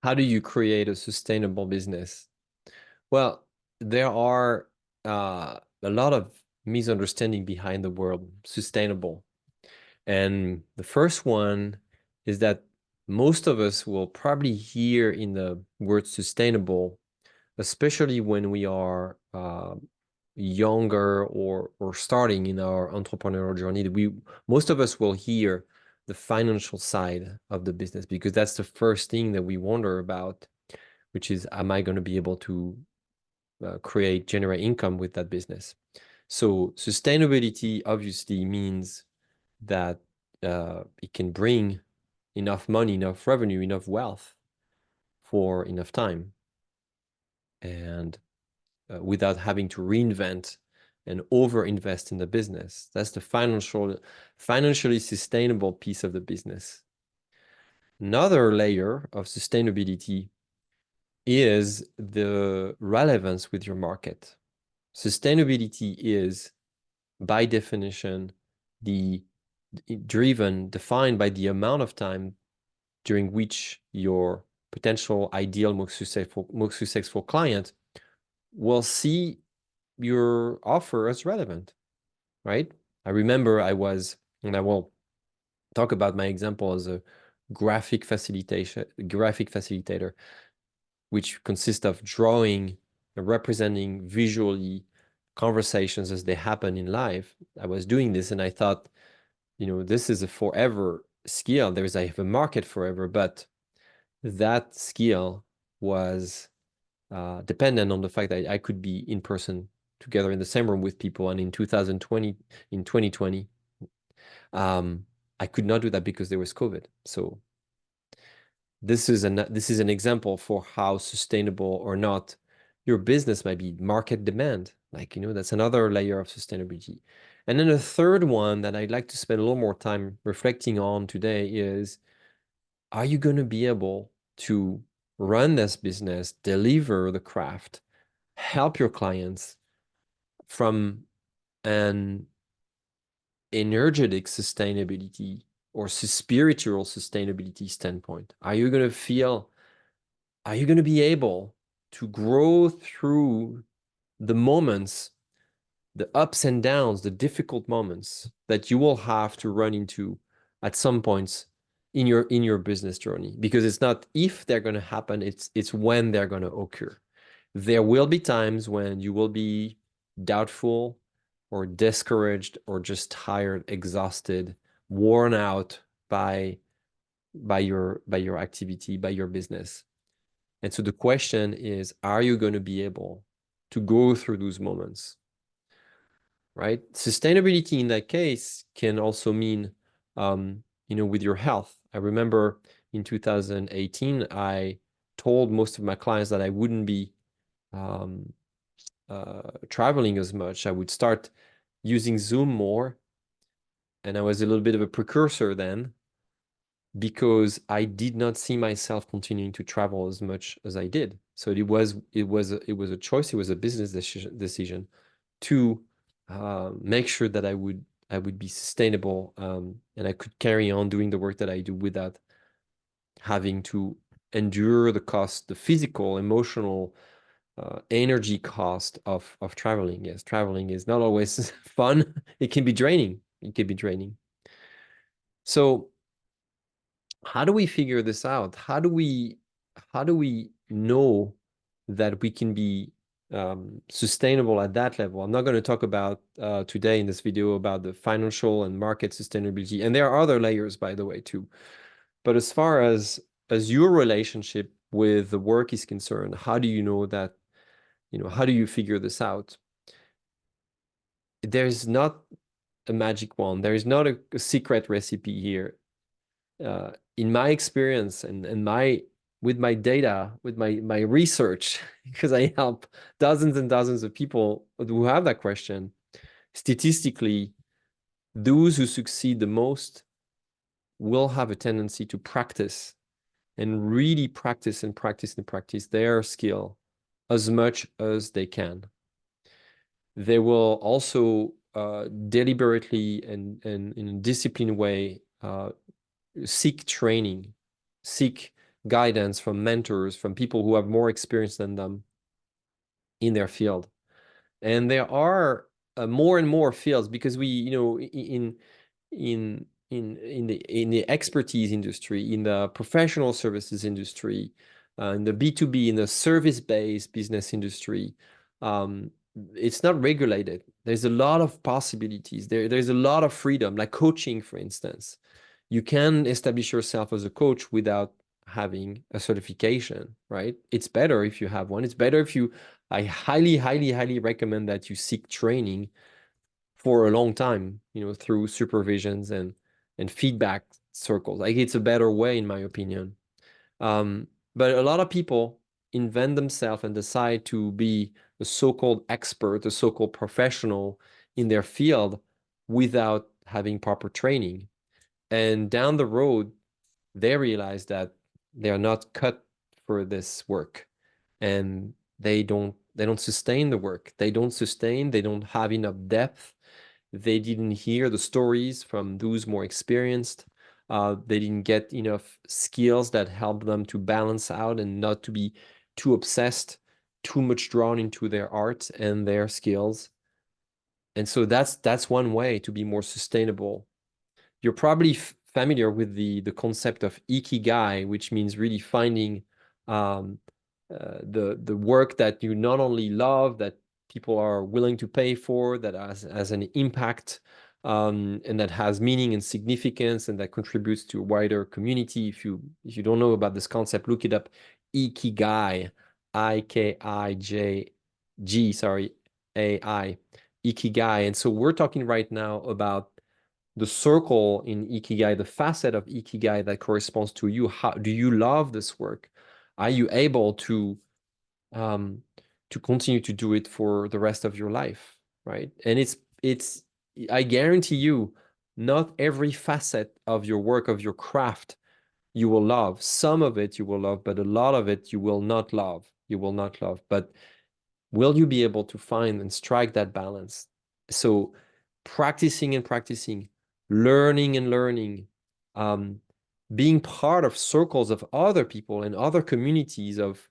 How do you create a sustainable business? Well, there are a lot of misunderstanding behind the word sustainable. And the first one is that most of us will probably hear in the word sustainable, especially when we are younger or starting in our entrepreneurial journey. Most of us will hear the financial side of the business because that's the first thing that we wonder about, which is, am I going to be able to generate income with that business? So sustainability obviously means that it can bring enough money, enough revenue, enough wealth for enough time, and without having to reinvent and over-invest in the business. That's the financially sustainable piece of the business. Another layer of sustainability is the relevance with your market. Sustainability is, by definition, defined by the amount of time during which your potential ideal most successful client will see your offer as relevant, right? I remember and I will talk about my example as a graphic facilitator, which consists of drawing and representing visually conversations as they happen in life. I was doing this and I thought, this is a forever skill. There's a market forever, but that skill was dependent on the fact that I could be in person together in the same room with people. And in 2020, I could not do that because there was COVID. So this is an example for how sustainable or not your business might be. Market demand, that's another layer of sustainability. And then the third one that I'd like to spend a little more time reflecting on today is, are you going to be able to run this business, deliver the craft, help your clients from an energetic sustainability or spiritual sustainability standpoint? Are you going to be able to grow through the moments, the ups and downs, the difficult moments that you will have to run into at some points in your business journey? Because it's not if they're going to happen, it's when they're going to occur. There will be times when you will be doubtful or discouraged or just tired, exhausted, worn out by your activity, by your business. And so the question is, are you going to be able to go through those moments? Right? Sustainability in that case can also mean, with your health. I remember in 2018, I told most of my clients that I wouldn't be um, traveling as much. I would start using Zoom more. And I was a little bit of a precursor then because I did not see myself continuing to travel as much as I did. So it was a choice. It was a business decision to make sure that I would be sustainable, and I could carry on doing the work that I do without having to endure the cost, the physical, emotional, energy cost of traveling. Yes, traveling is not always fun. It can be draining. It can be draining. So how do we figure this out? How do we know that we can be sustainable at that level? I'm not going to talk about today in this video about the financial and market sustainability, and there are other layers, by the way, too. But as far as your relationship with the work is concerned, how do you know that? How do you figure this out? There's not a magic wand. There is not a secret recipe here. In my experience and with my data, with my research, because I help dozens and dozens of people who have that question, statistically, those who succeed the most will have a tendency to practice and really practice and practice and practice their skill as much as they can. They will also deliberately and in a disciplined way seek training, seek guidance, from mentors, from people who have more experience than them in their field. And there are more and more fields, because we, in the expertise industry, in the professional services industry, in the B2B, in the service-based business industry, um, it's not regulated. There's a lot of possibilities. There's a lot of freedom, like coaching, for instance. You can establish yourself as a coach without having a certification, right? It's better if you have one. It's better if you, I highly, highly, highly recommend that you seek training for a long time, through supervisions and feedback circles. Like, it's a better way, in my opinion. But a lot of people invent themselves and decide to be a so-called expert, a so-called professional in their field without having proper training. And down the road, they realize that they are not cut for this work, and they don't sustain the work. They don't have enough depth. They didn't hear the stories from those more experienced. They didn't get enough skills that help them to balance out and not to be too obsessed, too much drawn into their art and their skills. And so that's one way to be more sustainable. You're probably familiar with the concept of ikigai, which means really finding um, the work that you not only love, that people are willing to pay for, that has an impact, and that has meaning and significance, and that contributes to a wider community. If you don't know about this concept, look it up. Ikigai, Ikij, sorry, AI, ikigai. And so we're talking right now about the circle in ikigai, the facet of ikigai that corresponds to you. How do you love this work? Are you able um, to continue to do it for the rest of your life, right? And it's I guarantee you, not every facet of your work, of your craft, you will love. Some of it you will love, but a lot of it you will not love. You will not love. But will you be able to find and strike that balance? So practicing and practicing, learning and learning, being part of circles of other people and other communities of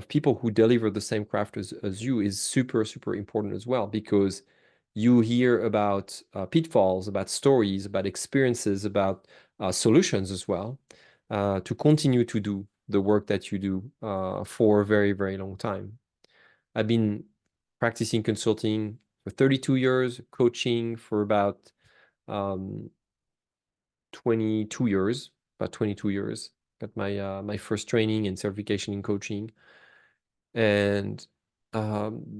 people who deliver the same craft as you is super, super important as well, because you hear about pitfalls, about stories, about experiences, about solutions as well, to continue to do the work that you do for a very, very long time. I've been practicing consulting for 32 years, coaching for about um, 22 years, about 22 years. Got my first training and certification in coaching. And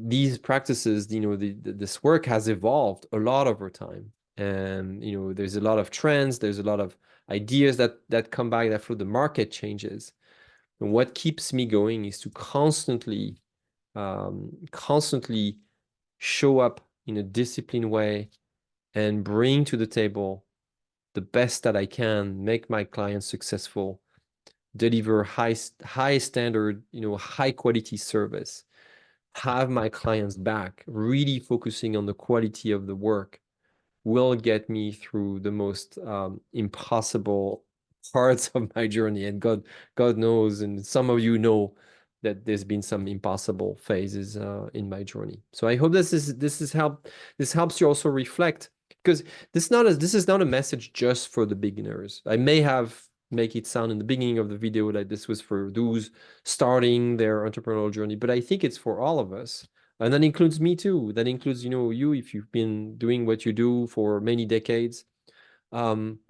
these practices, this work has evolved a lot over time. And, there's a lot of trends, there's a lot of ideas that come back that flow. The market changes. And what keeps me going is to constantly show up in a disciplined way and bring to the table the best that I can, make my clients successful, deliver high standard, high quality service, have my clients back, really focusing on the quality of the work will get me through the most impossible parts of my journey. And God knows, and some of you know that there's been some impossible phases in my journey. So I hope this helps you also reflect, because this is not a message just for the beginners. I may have make it sound in the beginning of the video like this was for those starting their entrepreneurial journey, but I think it's for all of us. And that includes me too. That includes, you, if you've been doing what you do for many decades, um,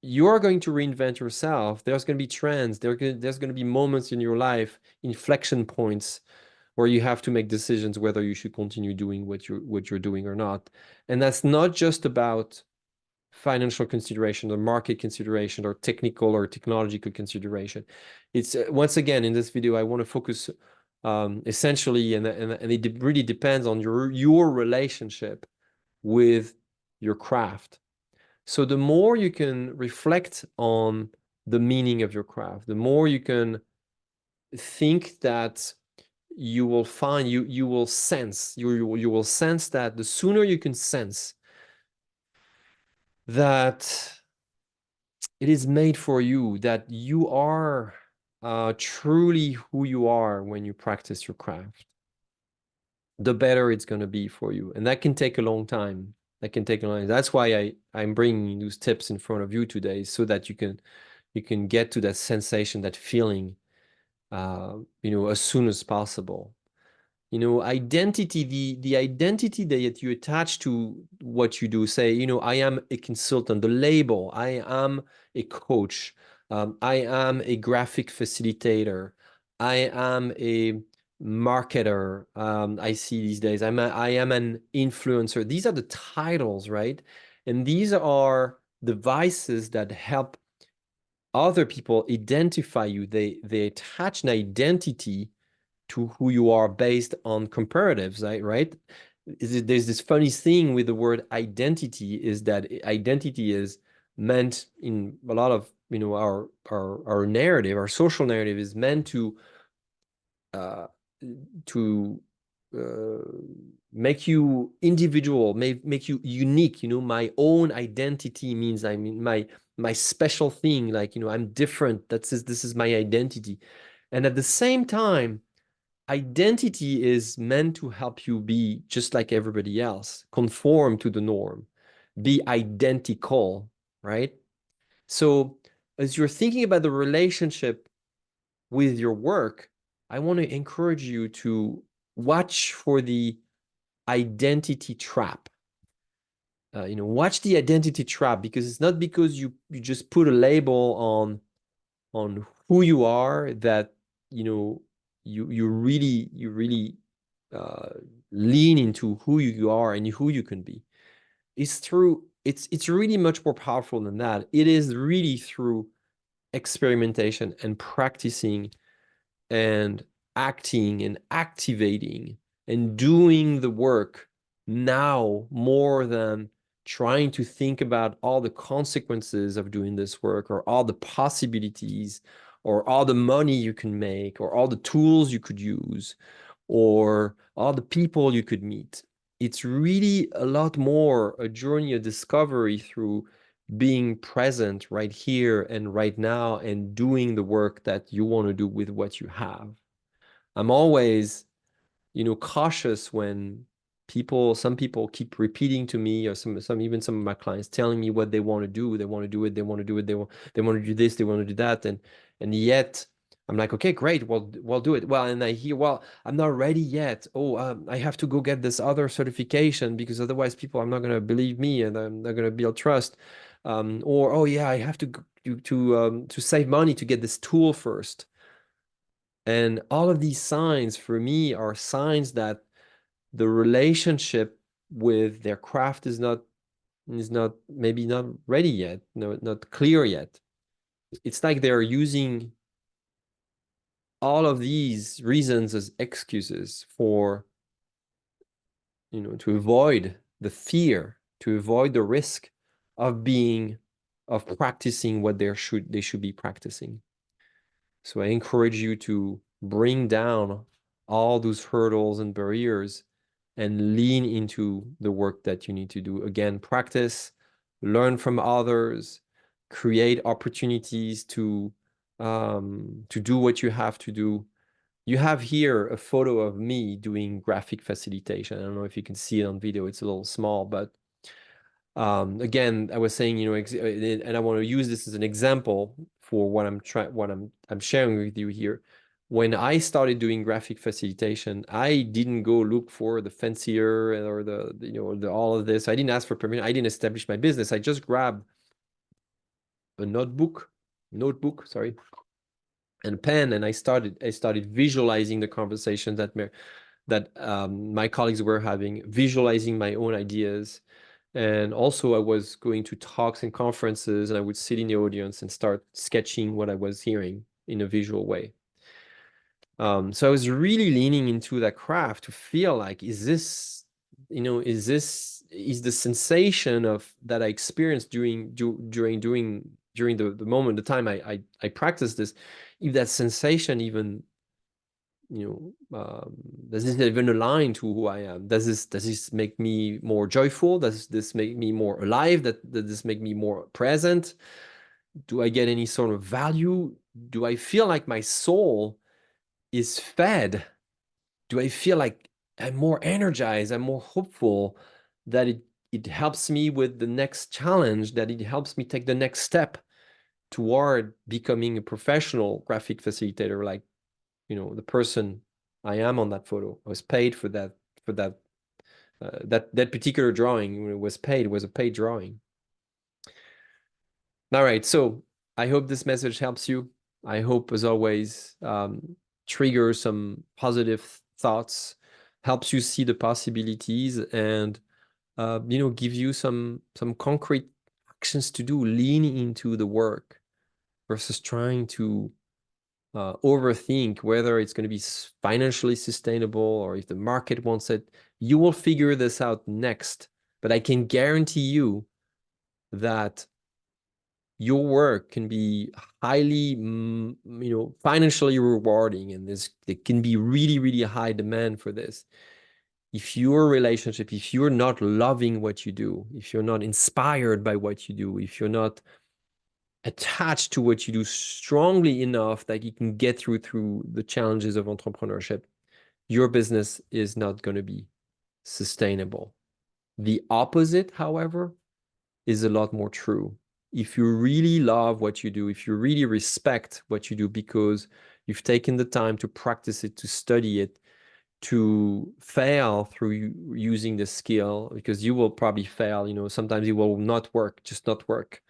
you are going to reinvent yourself. There's going to be trends. There's going to be moments in your life, inflection points, where you have to make decisions whether you should continue doing what you're doing or not. And that's not just about financial consideration or market consideration or technical or technological consideration. It's once again in this video, I want to focus essentially, and it really depends on your relationship with your craft. So the more you can reflect on the meaning of your craft, the more you can think that you will find, you will sense, you will sense that the sooner you can sense that it is made for you, that you are truly who you are when you practice your craft, the better it's going to be for you. And that can take a long time. That can take a long time. That's why I'm bringing those tips in front of you today, so that you can get to that sensation, that feeling, as soon as possible. Identity, the identity that you attach to what you do. Say, I am a consultant, the label, I am a coach, I am a graphic facilitator, I am a marketer. I see these days, I am an influencer. These are the titles, right? And these are devices that help other people identify you. They attach an identity to who you are based on comparatives, right? There's this funny thing with the word identity, is that identity is meant in a lot of, our narrative, our social narrative is meant uh, to make you individual, make you unique. My own identity means, I mean, my special thing, like, I'm different. This is my identity. And at the same time, identity is meant to help you be just like everybody else, conform to the norm, be identical, right? So as you're thinking about the relationship with your work, I want to encourage you to watch for the identity trap. Watch the identity trap, because it's not because you just put a label on who you are that you really uh, lean into who you are and who you can be. It's really much more powerful than that. It is really through experimentation and practicing and acting and activating and doing the work now, more than trying to think about all the consequences of doing this work, or all the possibilities, or all the money you can make, or all the tools you could use, or all the people you could meet. It's really a lot more a journey of discovery through being present right here and right now, and doing the work that you want to do with what you have. I'm always, cautious when some people keep repeating to me, or even some of my clients telling me what they want to do. They want to do it. They want to do it. They want to do this. They want to do that. And yet I'm like, okay, great. We'll do it. Well, and I hear, well, I'm not ready yet. Oh, I have to go get this other certification, because otherwise people are not going to believe me, and I'm not going to build trust. Or, oh yeah, I have to save money to get this tool first. And all of these signs for me are signs that the relationship with their craft is not maybe not ready yet, no, not clear yet. It's like they're using all of these reasons as excuses for, to avoid the fear, to avoid the risk of practicing what they should be practicing. So I encourage you to bring down all those hurdles and barriers and lean into the work that you need to do. Again, practice, learn from others, create opportunities to do what you have to do. You have here a photo of me doing graphic facilitation. I don't know if you can see it on video. It's a little small, but again, I was saying, and I want to use this as an example for what I'm sharing with you here. When I started doing graphic facilitation, I didn't go look for the fancier or all of this. I didn't ask for permission. I didn't establish my business. I just grabbed a notebook, sorry, and pen, and I started visualizing the conversation that my colleagues were having, visualizing my own ideas. And also I was going to talks and conferences, and I would sit in the audience and start sketching what I was hearing in a visual way. So I was really leaning into that craft to feel like, is the sensation of that I experienced during the moment, the time I practiced this, if that sensation even, does this even align to who I am? Does this make me more joyful? Does this make me more alive? Does this make me more present? Do I get any sort of value? Do I feel like my soul is fed? Do I feel like I'm more energized? I'm more hopeful that it helps me with the next challenge, that it helps me take the next step toward becoming a professional graphic facilitator, like, the person I am on that photo. I was paid for that, that particular drawing was paid, was a paid drawing. All right, so I hope this message helps you. I hope, as always, trigger some positive thoughts, helps you see the possibilities, and give you some concrete actions to do, lean into the work versus trying to overthink whether it's going to be financially sustainable or if the market wants it. You will figure this out next, but I can guarantee you that your work can be highly, financially rewarding, and there can be really, really high demand for this. If your relationship, if you're not loving what you do, if you're not inspired by what you do, if you're not attached to what you do strongly enough that you can get through the challenges of entrepreneurship, your business is not going to be sustainable. The opposite, however, is a lot more true. If you really love what you do, if you really respect what you do because you've taken the time to practice it, to study it, to fail through using the skill, because you will probably fail, sometimes it will not work, just not work,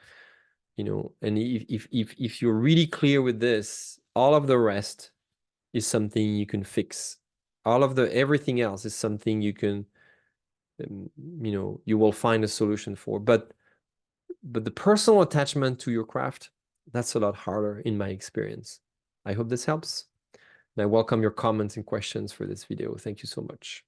and if you're really clear with this, all of the rest is something you can fix. Everything else is something you can, you will find a solution for. But the personal attachment to your craft, that's a lot harder in my experience. I hope this helps. And I welcome your comments and questions for this video. Thank you so much.